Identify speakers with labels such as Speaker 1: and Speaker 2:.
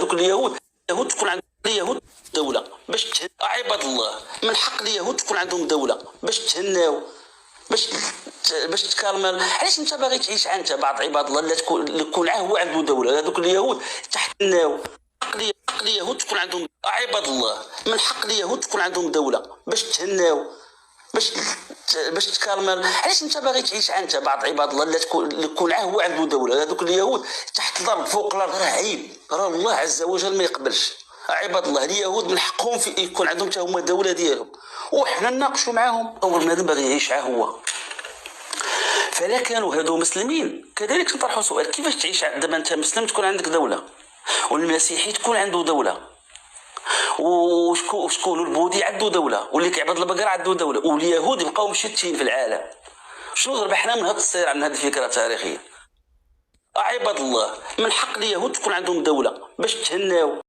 Speaker 1: هذوك اليهود تكون عندهم اليهود دوله باش عباد الله، من حق اليهود تكون عندهم دوله باش تهناو، باش تكرمل. علاش انت باغي تعيش انت بعض عباد الله اللي تكون هو عنده دوله؟ هذوك اليهود تحتناو. حق اليهود تكون عندهم عباد الله، من حق اليهود تكون عندهم دوله باش تهناو، باش تكرمل. علاش انت باغي تعيش انت بعض عباد الله اللي تكون هو عنده دوله؟ هذوك اليهود تحت الارض فوق الارض، راه عيب، راه الله عز وجل ما يقبلش. عباد الله اليهود من حقهم في يكون عندهم حتى هما دوله ديالهم، وحنا نناقشوا معاهم. اول بنادم باغي يعيش هو. فلا كانوا هادو مسلمين كذلك نطرحوا سؤال: كيفاش تعيش دابا انت مسلم تكون عندك دوله، والمسيحي تكون عنده دوله، وشكون البوذي عنده دوله، واللي كيعبد البقره عنده دوله، واليهود يبقاو مشتتين في العالم؟ شنو ربحنا من هذا الصراع، من هذه الفكره التاريخيه؟ عباد الله، من حق اليهود تكون عندهم دوله باش تهناو.